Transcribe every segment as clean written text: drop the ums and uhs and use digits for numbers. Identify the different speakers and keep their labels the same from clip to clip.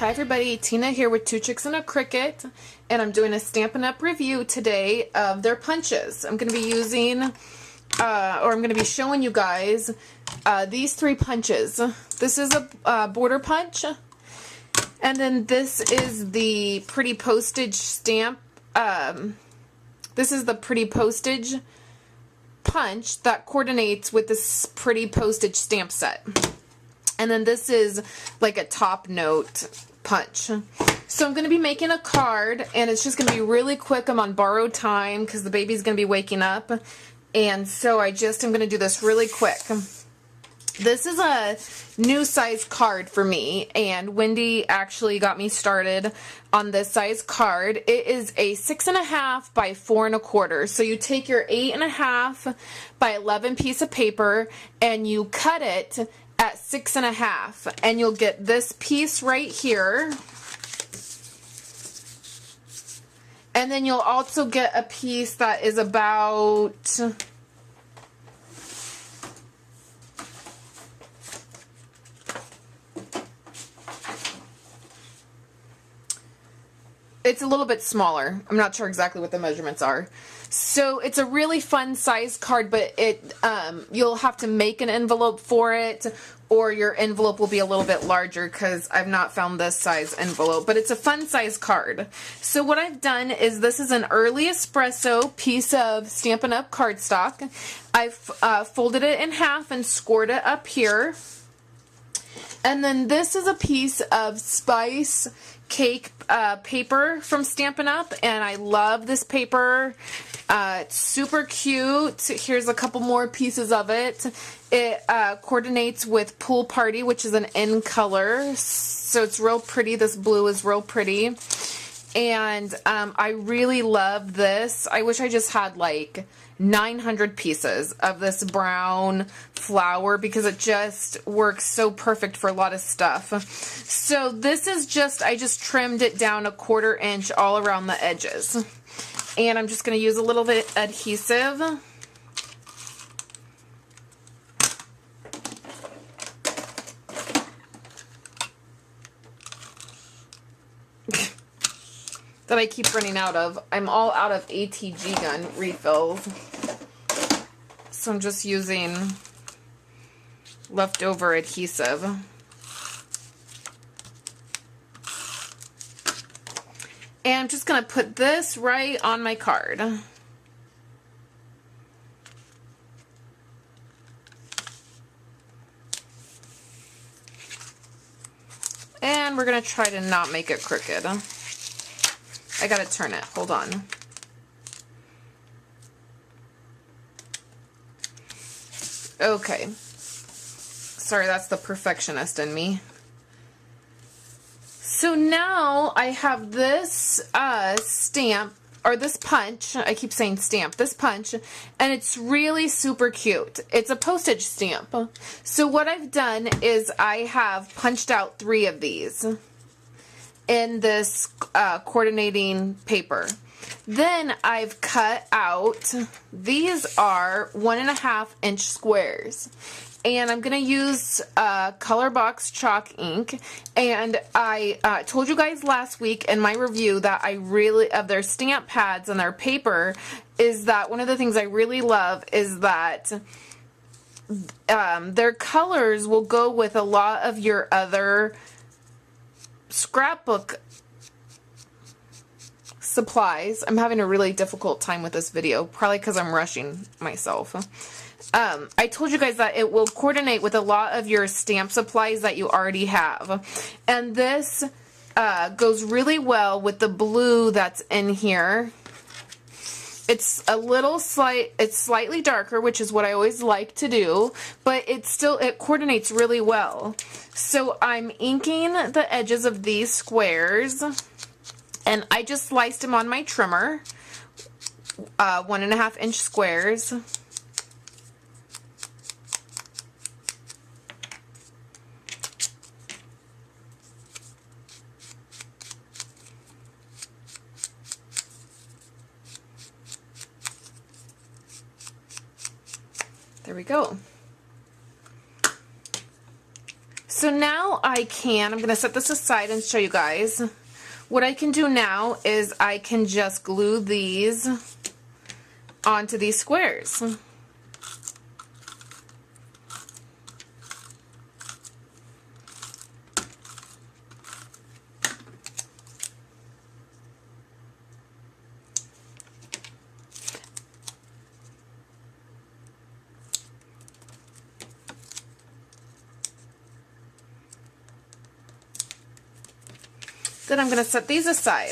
Speaker 1: Hi everybody, Tina here with Two Chicks and a Cricut, and I'm doing a Stampin' Up! Review today of their punches. I'm going to be using, I'm going to be showing you guys these three punches. This is a border punch, and then this is the pretty postage stamp. This is the pretty postage punch that coordinates with this pretty postage stamp set. And then this is like a top note punch. So I'm going to be making a card, and it's just going to be really quick. I'm on borrowed time because the baby's going to be waking up. And so I'm going to do this really quick. This is a new size card for me, and Wendy actually got me started on this size card. It is a 6.5 by 4 1/4. So you take your 8.5 by 11 piece of paper and you cut it at 6.5, and you'll get this piece right here. And then you'll also get a piece that is about it's a little bit smaller. I'm not sure exactly what the measurements are. So it's a really fun size card, but you'll have to make an envelope for it, or your envelope will be a little bit larger because I've not found this size envelope, but it's a fun size card. So what I've done is, this is an early espresso piece of Stampin' Up! Cardstock. I've folded it in half and scored it up here. And then this is a piece of Spice Cake paper from Stampin' Up! And I love this paper. It's super cute. Here's a couple more pieces of it. It coordinates with Pool Party, which is an in color. So it's real pretty. This blue is real pretty. And I really love this. I wish I just had like 900 pieces of this brown flower because it just works so perfect for a lot of stuff. So this is I just trimmed it down 1/4 inch all around the edges. And I'm just going to use a little bit adhesive. That I keep running out of. I'm all out of ATG gun refills. So I'm just using leftover adhesive. And I'm just going to put this right on my card. And we're going to try to not make it crooked. I got to turn it. Hold on. Okay. Sorry, that's the perfectionist in me. So now I have this stamp, or this punch. I keep saying stamp. This punch, and it's really super cute. It's a postage stamp. So what I've done is I have punched out 3 of these in this coordinating paper. Then I've cut out, these are 1.5 inch squares. And I'm going to use Color Box chalk ink. And I told you guys last week in my review that I really, of their stamp pads and their paper, is that one of the things I really love is that their colors will go with a lot of your other scrapbook supplies. I'm having a really difficult time with this video, probably because I'm rushing myself. I told you guys that it will coordinate with a lot of your stamp supplies that you already have. And this goes really well with the blue that's in here. It's it's slightly darker, which is what I always like to do, but it coordinates really well. So I'm inking the edges of these squares, and I just sliced them on my trimmer, 1.5 inch squares. There we go. So now I'm going to set this aside and show you guys. What I can do now is I can just glue these onto these squares. Then I'm going to set these aside.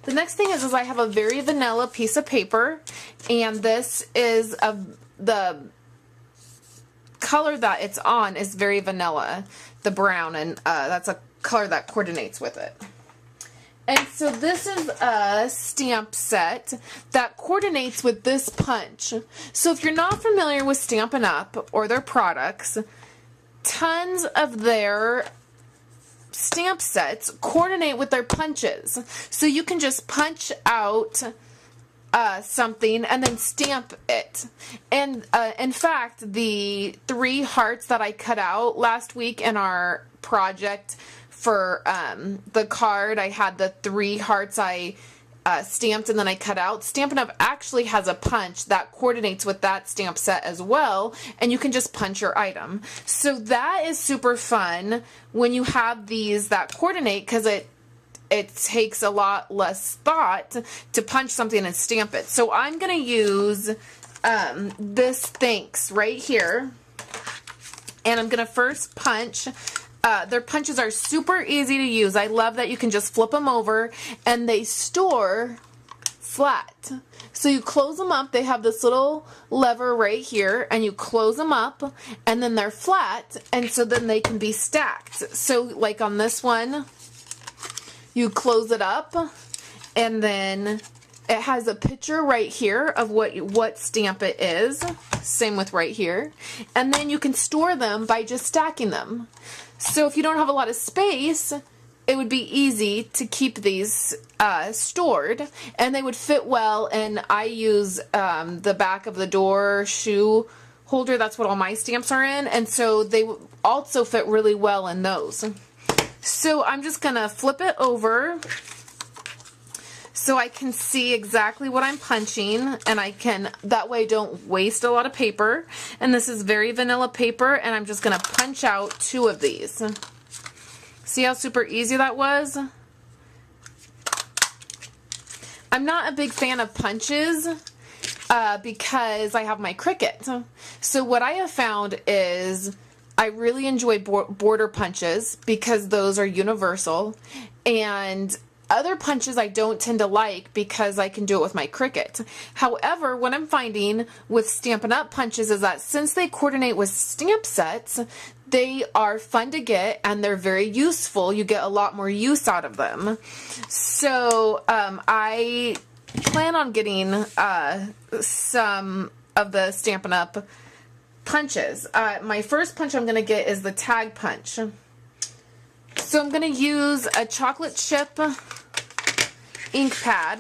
Speaker 1: The next thing is I have a very vanilla piece of paper, and this is the color that it's on is very vanilla, the brown, and that's a color that coordinates with it. And so this is a stamp set that coordinates with this punch. So if you're not familiar with Stampin' Up! Or their products, tons of their stamp sets coordinate with their punches. So you can just punch out something and then stamp it. And in fact, the 3 hearts that I cut out last week in our project for the card, I had the 3 hearts I stamped and then I cut out. Stampin' Up! Actually has a punch that coordinates with that stamp set as well, and you can just punch your item. So that is super fun when you have these that coordinate, because it takes a lot less thought to punch something and stamp it. So I'm going to use this Thanks right here, and I'm going to first punch. Their punches are super easy to use. I love that you can just flip them over and they store flat. So you close them up. They have this little lever right here, and you close them up and then they're flat, and so then they can be stacked. So like on this one, you close it up and then it has a picture right here of what stamp it is. Same with right here. And then you can store them by just stacking them. So if you don't have a lot of space, it would be easy to keep these stored, and they would fit well. And I use the back of the door shoe holder. That's what all my stamps are in, and so they also fit really well in those. So I'm just gonna flip it over so I can see exactly what I'm punching, and I can, that way don't waste a lot of paper. And this is very vanilla paper, and I'm just going to punch out 2 of these. See how super easy that was? I'm not a big fan of punches because I have my Cricut. So what I have found is I really enjoy border punches because those are universal, and other punches I don't tend to like because I can do it with my Cricut. However, what I'm finding with Stampin' Up! Punches is that since they coordinate with stamp sets, they are fun to get and they're very useful. You get a lot more use out of them. So I plan on getting some of the Stampin' Up! Punches. My first punch I'm going to get is the tag punch. So I'm going to use a chocolate chip ink pad,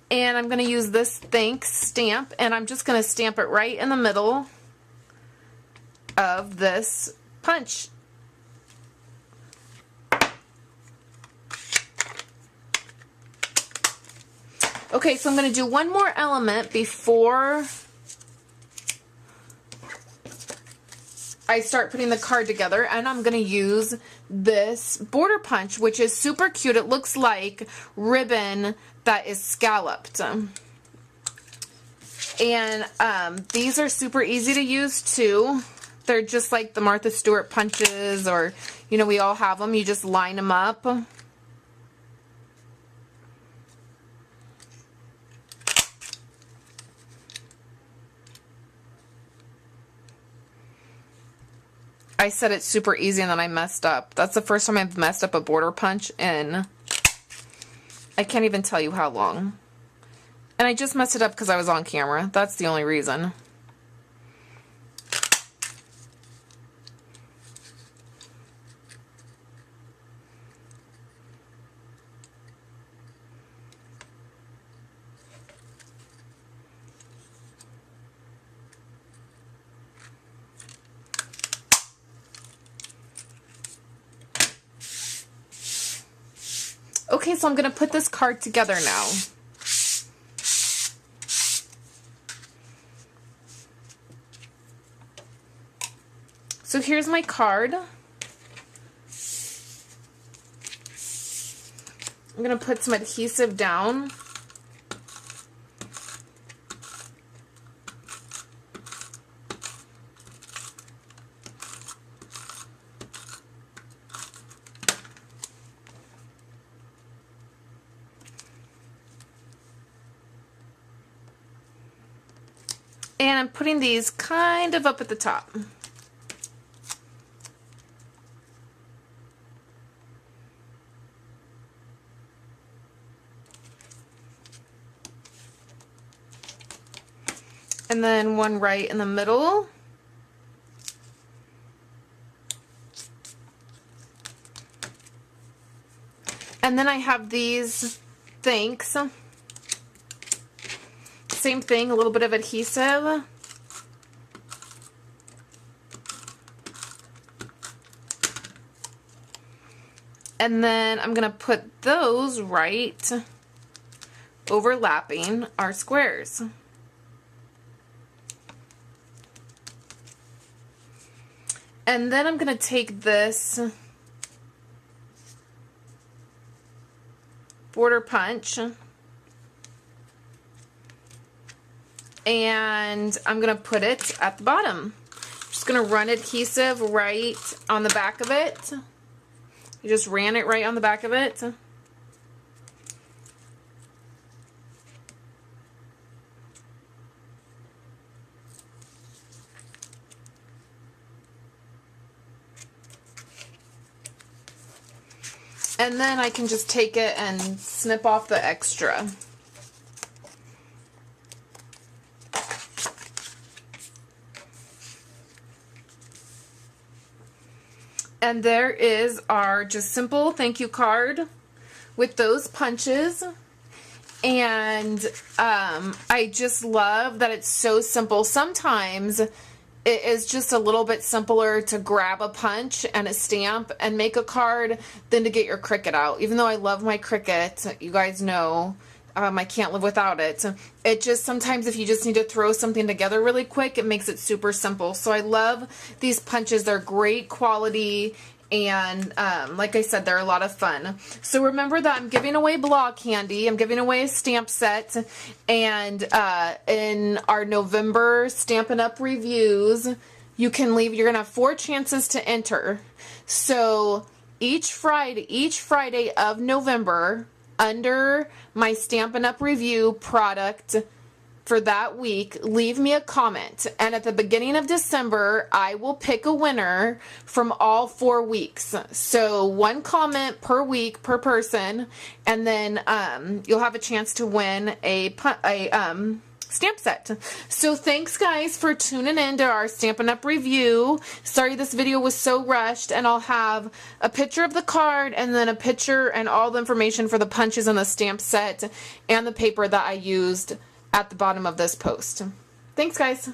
Speaker 1: and I'm going to use this Thanks stamp, and I'm just going to stamp it right in the middle of this punch. Okay, so I'm going to do one more element before I start putting the card together, and I'm going to use this border punch, which is super cute. It looks like ribbon that is scalloped. And these are super easy to use too. They're just like the Martha Stewart punches, or, you know, we all have them. You just line them up. I said it's super easy and then I messed up. That's the first time I've messed up a border punch in, I can't even tell you how long. And I just messed it up because I was on camera. That's the only reason. Okay, so I'm going to put this card together now. So here's my card. I'm going to put some adhesive down. And I'm putting these kind of up at the top. And then one right in the middle. And then I have these thanks. Same thing, a little bit of adhesive. And then I'm going to put those right overlapping our squares. And then I'm going to take this border punch and I'm going to put it at the bottom. Just going to run adhesive right on the back of it. You just ran it right on the back of it. And then I can just take it and snip off the extra. And there is our just simple thank you card with those punches. And I just love that it's so simple. Sometimes it is just a little bit simpler to grab a punch and a stamp and make a card than to get your Cricut out. Even though I love my Cricut, you guys know I can't live without it. It just sometimes if you just need to throw something together really quick, it makes it super simple. So I love these punches. They're great quality. And like I said, they're a lot of fun. So remember that I'm giving away blog candy. I'm giving away a stamp set. And in our November Stampin' Up! Reviews, you can leave, you're going to have 4 chances to enter. So each Friday of November, under my Stampin' Up! Review product for that week, leave me a comment, and at the beginning of December I will pick a winner from all 4 weeks. So 1 comment per week per person, and then you'll have a chance to win a stamp set. So thanks guys for tuning in to our Stampin' Up! Review. Sorry this video was so rushed, and I'll have a picture of the card and then a picture and all the information for the punches and the stamp set and the paper that I used at the bottom of this post. Thanks guys.